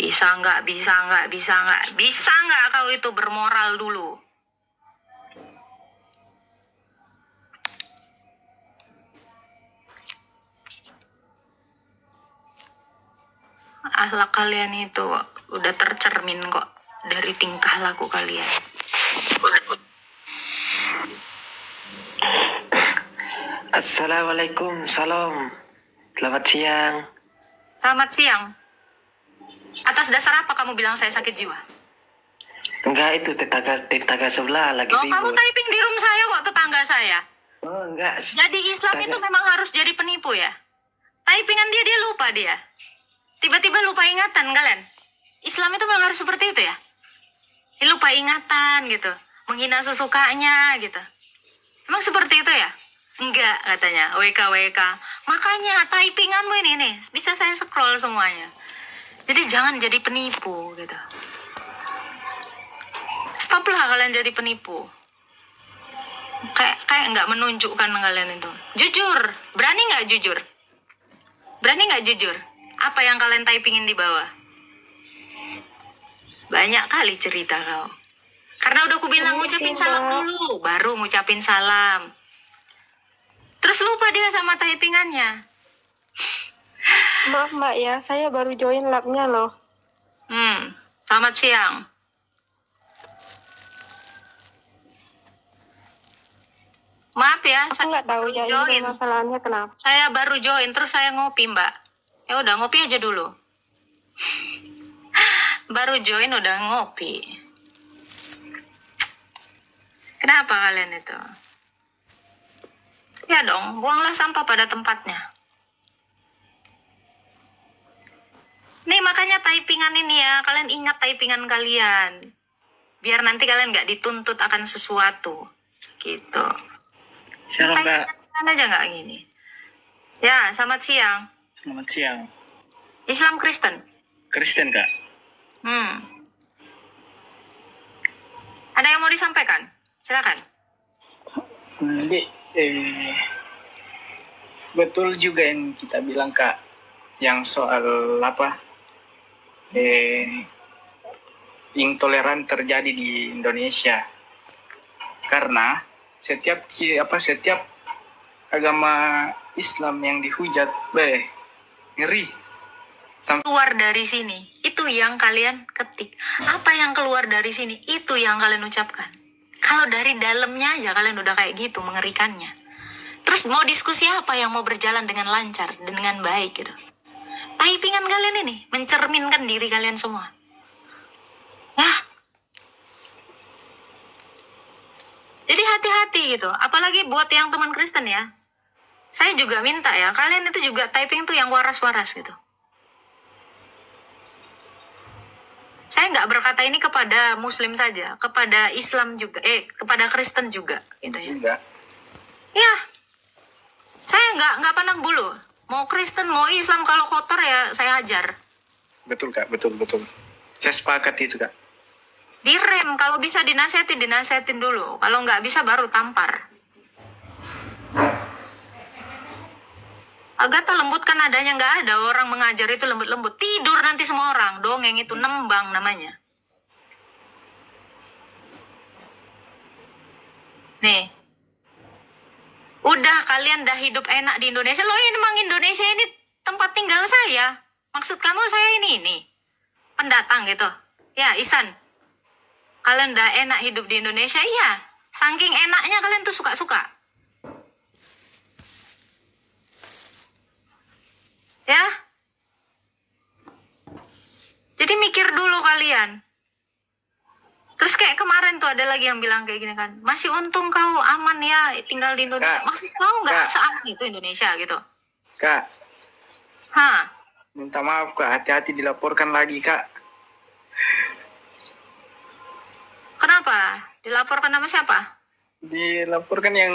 Bisa nggak kau itu bermoral dulu? Akhlak kalian itu udah tercermin kok dari tingkah laku kalian. Assalamualaikum, salam. Selamat siang. Selamat siang. Atas dasar apa kamu bilang saya sakit jiwa? Enggak, itu tetangga sebelah lagi Oh, ribut. kamu typing di room saya kok, tetangga saya. Oh, enggak. Jadi Islam itu memang harus jadi penipu ya? Typingan dia lupa dia. Tiba-tiba lupa ingatan kalian. Islam itu memang harus seperti itu ya? Dia lupa ingatan gitu. Menghina sesukanya gitu. Emang seperti itu ya? Enggak katanya. WK. Makanya typinganmu ini nih. Bisa saya scroll semuanya. Jadi jangan jadi penipu gitu. Stoplah kalian jadi penipu. Kayak nggak menunjukkan kalian itu. Jujur. Berani nggak jujur? Berani nggak jujur? Apa yang kalian typingin di bawah? Banyak kali cerita kau. Karena udah aku bilang ngucapin salam dulu, baru ngucapin salam. Terus lupa dia sama typingannya. Maaf Mbak ya, saya baru join labnya loh. Selamat siang. Maaf ya, Aku nggak tahu ya ini masalahnya kenapa. Saya baru join, terus saya ngopi Mbak. Ya udah ngopi aja dulu. Baru join udah ngopi. Kenapa kalian itu? Ya dong, buanglah sampah pada tempatnya. Nih makanya typingan ini ya, kalian ingat typingan kalian. Biar nanti kalian nggak dituntut akan sesuatu. Gitu. Shalom Kak. Typingan aja nggak gini. Ya, selamat siang. Selamat siang. Islam Kristen? Kristen Kak. Ada yang mau disampaikan? Silakan. Jadi betul juga yang kita bilang Kak, yang soal intoleran terjadi di Indonesia. Karena setiap agama Islam yang dihujat, ngeri. Keluar dari sini, itu yang kalian ketik. Apa yang keluar dari sini, itu yang kalian ucapkan. Kalau dari dalamnya aja kalian udah kayak gitu, mengerikannya. Terus mau diskusi apa yang mau berjalan dengan lancar, dengan baik gitu. Typingan kalian ini, mencerminkan diri kalian semua. Nah, jadi hati-hati gitu. Apalagi buat yang teman Kristen ya. Saya juga minta ya, kalian itu juga typing tuh yang waras-waras gitu. Saya nggak berkata ini kepada Muslim saja, kepada Islam juga, kepada Kristen juga, gitu ya. Enggak. Ya, saya nggak pandang bulu. Mau Kristen, mau Islam, kalau kotor ya saya ajar. Betul Kak, betul. Saya sepakat itu Kak. Direm, kalau bisa dinasehatin dulu. Kalau nggak bisa baru tampar. Agatha lembutkan adanya, nggak ada orang mengajar itu lembut-lembut. Tidur nanti semua orang. Dongeng itu nembang namanya. Nih. Udah kalian dah hidup enak di Indonesia. Loh emang Indonesia ini tempat tinggal saya. Maksud kamu saya ini. Pendatang gitu. Ya Isan. Kalian dah enak hidup di Indonesia. Iya. Saking enaknya kalian tuh suka-suka. Ya. Jadi mikir dulu kalian. Terus kayak kemarin tuh ada lagi yang bilang kayak gini kan. Masih untung kau aman ya tinggal di Indonesia. Maksud kau nggak seaman itu Indonesia gitu. Kak. Hah? Minta maaf Kak, hati-hati dilaporkan lagi Kak. Kenapa? Dilaporkan nama siapa? Dilaporkan yang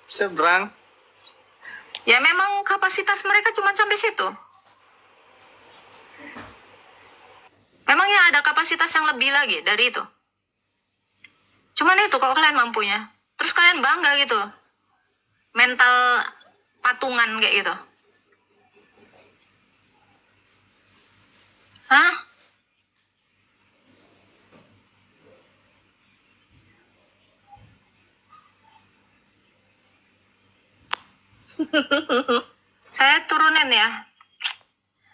seberang. Ya memang kapasitas mereka cuma sampai situ. Memangnya ada kapasitas yang lebih lagi dari itu? Cuman itu kok kalian mampunya. Terus kalian bangga gitu. Mental patungan kayak gitu. Hah? Saya turunin ya.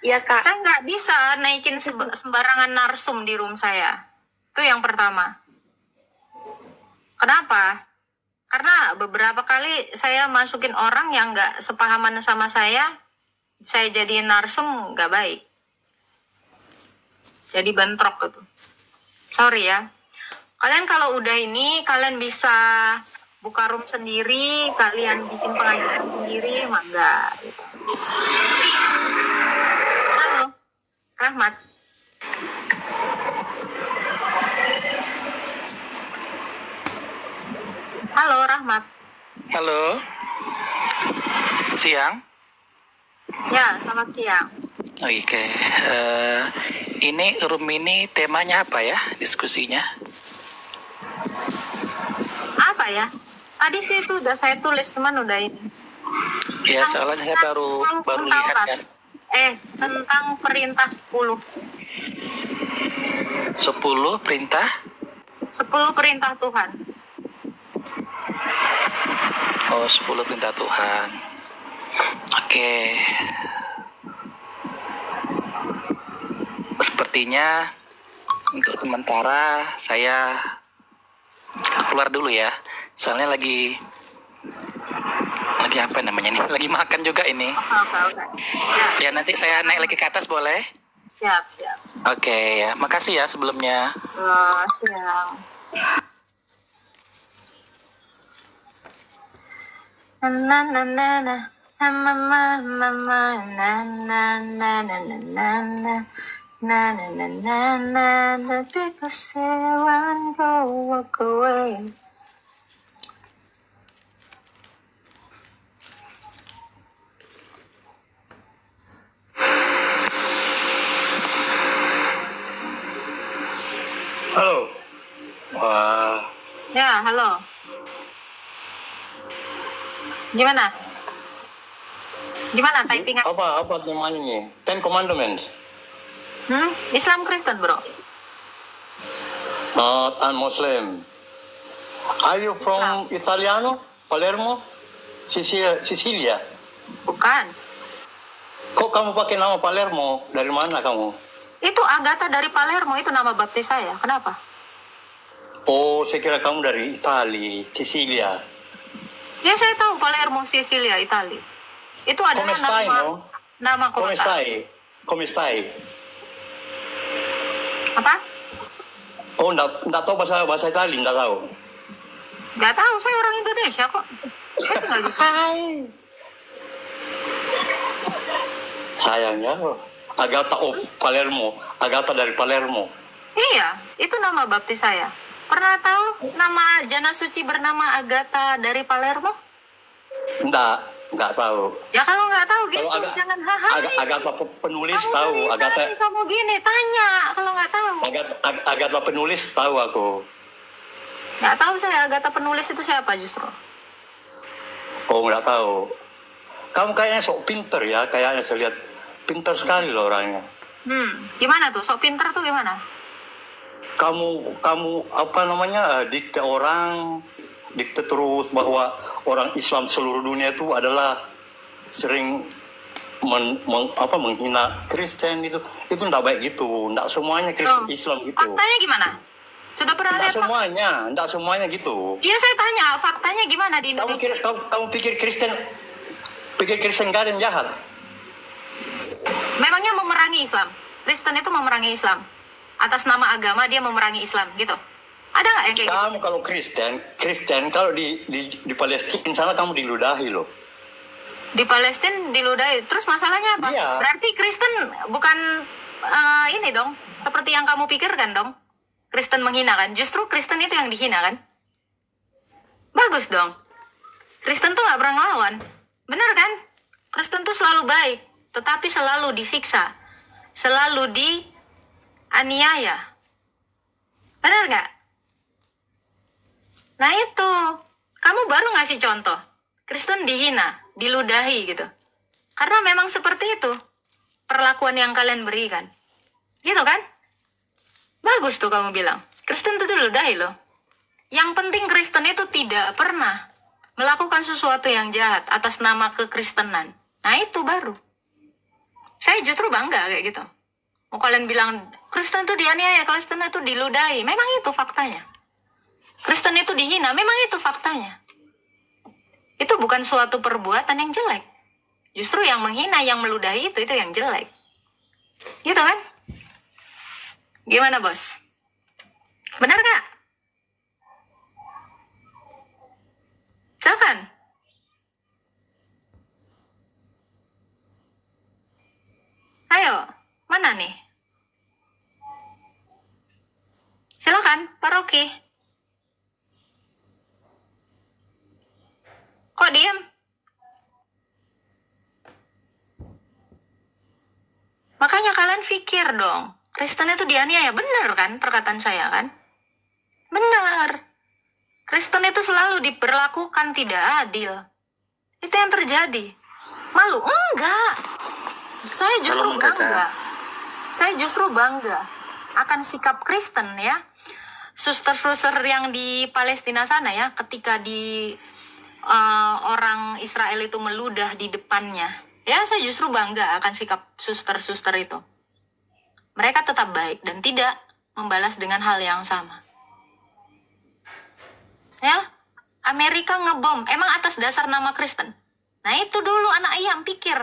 Iya kak. Saya nggak bisa naikin sembarangan narsum di room saya. Itu yang pertama. Kenapa? Karena beberapa kali saya masukin orang yang nggak sepahaman sama saya jadiin narsum nggak baik. Jadi bentrok gitu. Sorry ya. Kalian kalau udah ini, kalian bisa buka room sendiri, kalian bikin pengajian sendiri, mangga. Gitu. Halo, Rahmat. Halo, Rahmat. Halo, siang. Ya, selamat siang. Oke, ini room ini temanya apa ya diskusinya? Apa ya? Tadi sih itu udah saya tulis, cuman udah ini. Ya, soalnya saya baru lihat kan. Tentang perintah 10. 10 perintah. 10 perintah Tuhan. Oh, 10 perintah Tuhan. Oke. Sepertinya untuk sementara saya keluar dulu ya. Soalnya lagi apa namanya nih? Lagi makan juga ini. Oke. Ya, nanti saya naik lagi ke atas boleh? Siap. Oke, ya. Makasih ya sebelumnya. Siang. Na na na na. Mama mama na na na na na na na. Na na na na na, the people say one go walk away. Halo. Wah, Ya, halo. Gimana typingan? apa namanya nih? Ten Commandments. Islam Kristen, bro. Not I'm Muslim. Are you from Italiano? Palermo? Sicilia? Bukan. Kok kamu pakai nama Palermo? Dari mana kamu? Itu Agatha dari Palermo, itu nama baptis saya. Kenapa? Oh, saya kira kamu dari Itali, Sicilia. Ya, saya tahu Palermo, Sicilia, Italia. Itu adalah Come stai, no? nama Come kota. stai? Come stai? Apa? Oh, enggak tahu bahasa Itali, enggak tahu. Gak tahu, saya orang Indonesia kok. Saya tinggal di Hai. Sayangnya, Agatha of Palermo, Agatha dari Palermo. Iya, itu nama baptis saya. Pernah tahu nama jana suci bernama Agatha dari Palermo? Enggak tahu. Ya kalau nggak tahu gitu, Kalau jangan hahaha. Agatha penulis Kamu tahu, dari Agatha tadi kamu gini, tanya kalau nggak tahu. Agatha penulis tahu aku. Nggak tahu saya Agatha penulis itu siapa justru. Oh, nggak tahu. Kamu kayaknya sok pinter ya, kayaknya saya lihat pinter sekali loh orangnya. Gimana tuh? Sok pinter tuh gimana? Kamu apa namanya, dikte terus bahwa orang Islam seluruh dunia itu adalah sering menghina Kristen itu enggak baik gitu, enggak semuanya Kristen Islam gitu. Faktanya gimana? Sudah pernah lihat? Enggak semuanya gitu. Iya, saya tanya, faktanya gimana di Indonesia? Kamu pikir Kristen gak ada yang jahat? Memangnya memerangi Islam? Kristen itu memerangi Islam? Atas nama agama dia memerangi Islam gitu? Ada nggak yang kayak gitu? Kamu kalau Kristen kalau di Palestina sana kamu diludahi loh. Di Palestina diludahi. Terus masalahnya apa? Iya. Berarti Kristen bukan ini dong, seperti yang kamu pikirkan dong. Kristen menghina kan? Justru Kristen itu yang dihina kan? Bagus dong. Kristen tuh nggak pernah ngelawan. Bener kan? Kristen tuh selalu baik, tetapi selalu disiksa, selalu dianiaya. Bener nggak? Nah itu, kamu baru ngasih contoh. Kristen dihina, diludahi gitu. Karena memang seperti itu perlakuan yang kalian berikan. Gitu kan? Bagus tuh kamu bilang. Kristen itu diludahi loh. Yang penting Kristen itu tidak pernah melakukan sesuatu yang jahat atas nama kekristenan. Nah itu baru. Saya justru bangga kayak gitu. Mau kalian bilang Kristen itu dianiaya, Kristen itu diludahi, memang itu faktanya. Kristen itu dihina, memang itu faktanya. Itu bukan suatu perbuatan yang jelek. Justru yang menghina, yang meludahi itu yang jelek. Gitu kan? Gimana bos? Benar gak? Silakan. Ayo, mana nih? Silakan, Pak Rocky. Kok diam? Makanya kalian pikir dong, Kristen itu dianiaya, benar kan perkataan saya kan? Benar. Kristen itu selalu diperlakukan tidak adil. Itu yang terjadi. Malu? Enggak. Saya justru bangga. Saya justru bangga akan sikap Kristen ya. Suster-suster yang di Palestina sana ya, ketika orang Israel itu meludah di depannya. Ya, saya justru bangga akan sikap suster-suster itu. Mereka tetap baik dan tidak membalas dengan hal yang sama. Ya, Amerika ngebom, emang atas dasar nama Kristen. Nah itu dulu anak ayam pikir.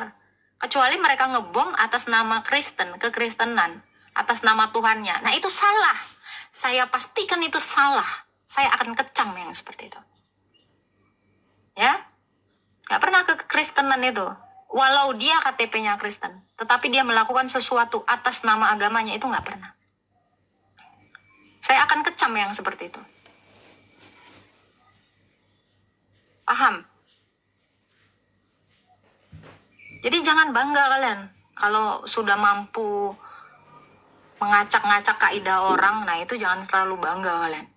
Kecuali mereka ngebom atas nama Kristen, kekristenan, atas nama Tuhannya. Nah itu salah. Saya pastikan itu salah. Saya akan kecam yang seperti itu. Ya, gak pernah kekristenan itu. Walau dia KTP-nya Kristen, tetapi dia melakukan sesuatu atas nama agamanya, itu gak pernah. Saya akan kecam yang seperti itu. Paham? Jadi jangan bangga kalian kalau sudah mampu mengacak-ngacak kaidah orang. Nah itu jangan terlalu bangga kalian.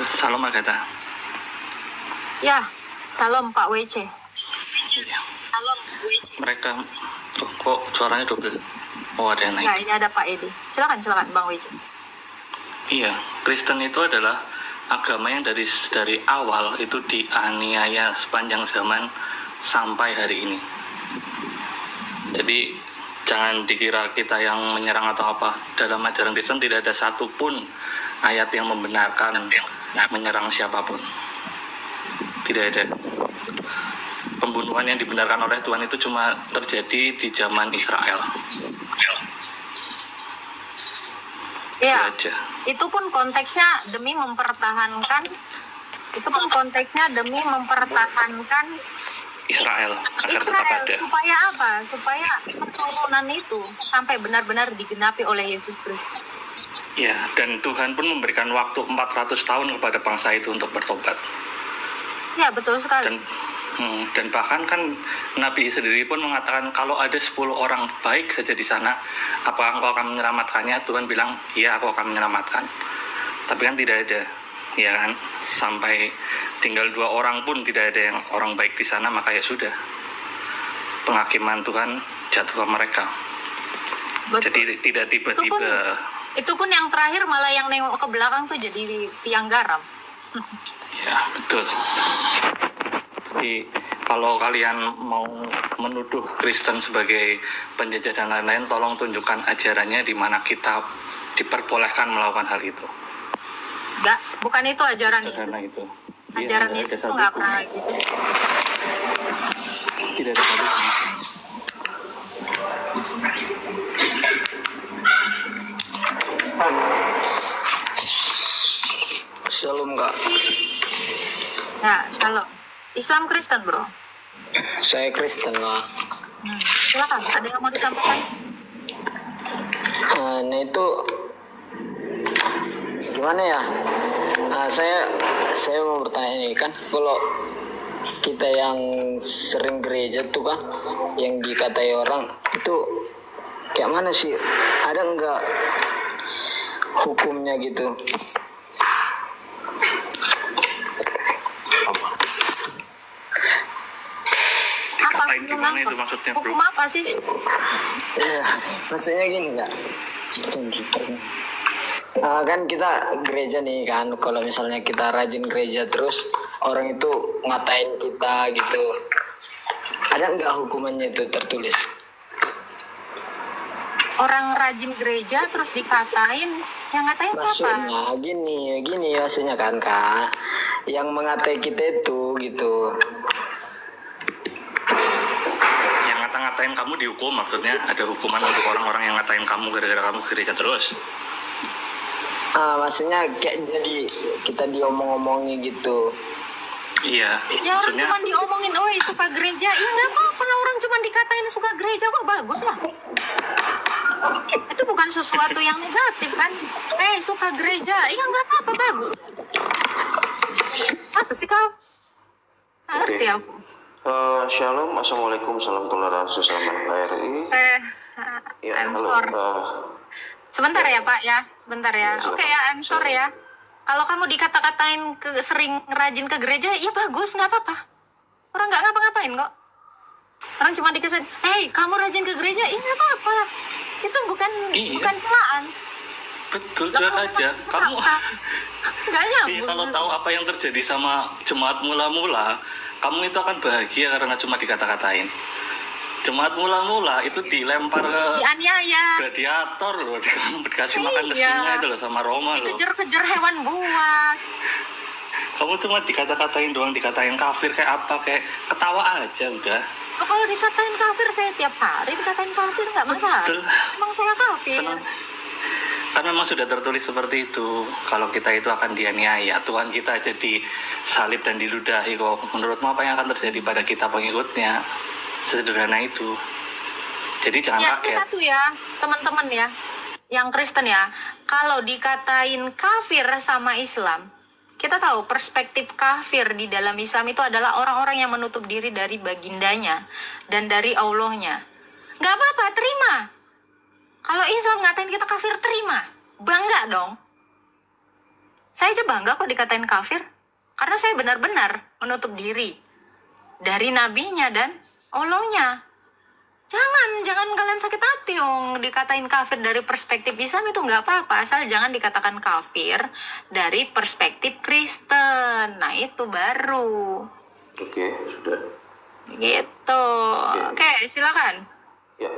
Salam Agatha. Ya, salam Pak WC. Salam WC. Mereka kok suaranya double? Oh ada yang naik. Ya, ini ada Pak Edi. Silakan Bang WC. Iya, Kristen itu adalah agama yang dari awal itu dianiaya sepanjang zaman sampai hari ini. Jadi jangan dikira kita yang menyerang atau apa. Dalam ajaran Kristen tidak ada satupun ayat yang membenarkan menyerang siapapun. Tidak ada. Pembunuhan yang dibenarkan oleh Tuhan itu cuma terjadi di zaman Israel. Ya, Itu aja. itu pun konteksnya demi mempertahankan. Israel agar tetap Israel, ada. supaya apa? Supaya keturunan itu sampai benar-benar digenapi oleh Yesus Kristus. Ya, dan Tuhan pun memberikan waktu 400 tahun kepada bangsa itu untuk bertobat. Ya, betul sekali. Dan bahkan kan Nabi sendiri pun mengatakan kalau ada 10 orang baik saja di sana, apakah engkau akan menyelamatkannya? Tuhan bilang, iya aku akan menyelamatkan. Tapi kan tidak ada, ya kan? Sampai tinggal 2 orang pun tidak ada yang orang baik di sana, maka ya sudah. Penghakiman Tuhan jatuh ke mereka. Betul. Jadi tidak tiba-tiba. Itu pun yang terakhir malah yang nengok ke belakang tuh jadi tiang garam. Ya, betul. Jadi kalau kalian mau menuduh Kristen sebagai penjajah dan lain-lain, tolong tunjukkan ajarannya di mana kita diperbolehkan melakukan hal itu. Enggak, bukan itu ajaran Yesus. Karena itu. Ajaran Ya, Yesus tuh nggak pernah gitu. Tidak ada habisnya. Shalom Kak. Ya, shalom. Islam Kristen bro. Saya Kristen lah. Silakan, ada yang mau disampaikan? Nah itu gimana ya? Nah, saya mau bertanya nih kan, kalau kita yang sering gereja tuh kan, yang dikatai orang itu kayak mana sih? Ada nggak hukumnya gitu? Apa gimana nangkep. itu maksudnya, bro? Hukum apa sih? Iya, maksudnya gini kak. Kan kita gereja nih kan, kalau misalnya kita rajin gereja terus orang itu ngatain kita gitu, ada nggak hukumannya itu tertulis? Orang rajin gereja terus dikatain, yang ngatain siapa? Maksudnya gini maksudnya kan kak, yang mengatai kita itu gitu. Yang ngata-ngatain kamu dihukum, maksudnya ada hukuman untuk orang-orang yang ngatain kamu gara-gara kamu ke gereja terus? Maksudnya kayak jadi kita diomong-omongi gitu. Iya, Ya orang maksudnya cuma diomongin, oi suka gereja, ya nggak apa-apa, orang cuma dikatain suka gereja kok bagus lah. Itu bukan sesuatu yang negatif kan? Suka gereja, iya nggak apa-apa, bagus. Apa sih kau? Nggak ngerti aku. Shalom, assalamualaikum, salam toleransi, salam KRI. Ya, I'm halo. sorry. Sebentar ya Pak ya, bentar ya. Oke ya, I'm sorry ya. Kalau kamu dikata-katain sering rajin ke gereja, ya bagus, nggak apa-apa. Orang nggak ngapa-ngapain kok. Orang cuma dikesan, kamu rajin ke gereja, iya nggak apa-apa. Itu bukan celaan. betul, cuek aja. Kamu Nggak nyambung. iya, kalau tahu apa yang terjadi sama jemaat mula-mula, kamu itu akan bahagia karena cuma dikata-katain. Jemaat mula-mula itu dilempar ke Dianiaya, gladiator loh, dikasih makan ke Iya. singa itu loh sama Roma loh. dikejar-kejar hewan buas. Kamu cuma dikata-katain doang, dikatain kafir kayak apa, kayak ketawa aja udah. Oh, kalau dikatain kafir, saya tiap hari dikatain kafir, nggak masalah. Betul. Emang saya kafir. Kan memang sudah tertulis seperti itu. Kalau kita itu akan dianiaya, Tuhan kita jadi salib dan diludahi kok. Menurutmu apa yang akan terjadi pada kita pengikutnya? Sesederhana itu. Jadi jangan Ya, kaget. itu satu ya, teman-teman ya, yang Kristen ya. Kalau dikatain kafir sama Islam, kita tahu perspektif kafir di dalam Islam itu adalah orang-orang yang menutup diri dari bagindanya dan dari Allahnya. Nggak apa-apa, terima. Kalau Islam ngatain kita kafir, terima. Bangga dong. Saya aja bangga kok dikatain kafir. Karena saya benar-benar menutup diri dari nabinya dan Allahnya. Jangan kalian sakit hati dong dikatain kafir dari perspektif Islam, itu nggak apa-apa, asal jangan dikatakan kafir dari perspektif Kristen. Nah itu baru. Oke, sudah. Gitu. Oke, silakan. Ya.